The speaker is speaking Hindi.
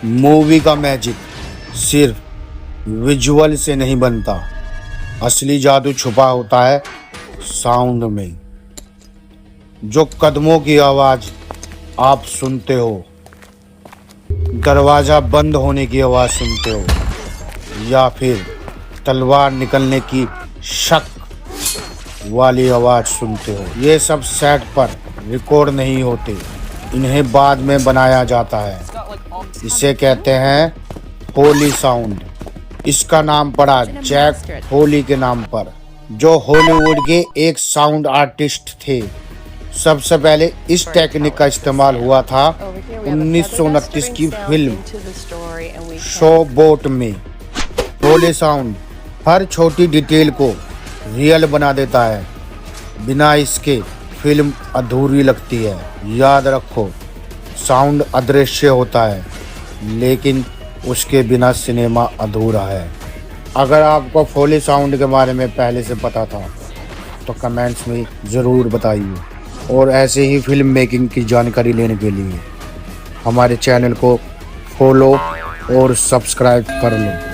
मूवी का मैजिक सिर्फ विजुअल से नहीं बनता, असली जादू छुपा होता है साउंड में। जो कदमों की आवाज आप सुनते हो, दरवाजा बंद होने की आवाज सुनते हो, या फिर तलवार निकलने की शक वाली आवाज सुनते हो, ये सब सेट पर रिकॉर्ड नहीं होते, इन्हें बाद में बनाया जाता है। इसे कहते हैं फोली साउंड। इसका नाम पड़ा जैक फोली के नाम पर, जो हॉलीवुड के एक साउंड आर्टिस्ट थे। सबसे पहले इस टेक्निक का इस्तेमाल हुआ था 1929 की फिल्म शो बोट में। फोली साउंड हर छोटी डिटेल को रियल बना देता है, बिना इसके फिल्म अधूरी लगती है। याद रखो, साउंड अदृश्य होता है, लेकिन उसके बिना सिनेमा अधूरा है। अगर आपको फोली साउंड के बारे में पहले से पता था तो कमेंट्स में ज़रूर बताइए, और ऐसे ही फिल्म मेकिंग की जानकारी लेने के लिए हमारे चैनल को फॉलो और सब्सक्राइब कर लो।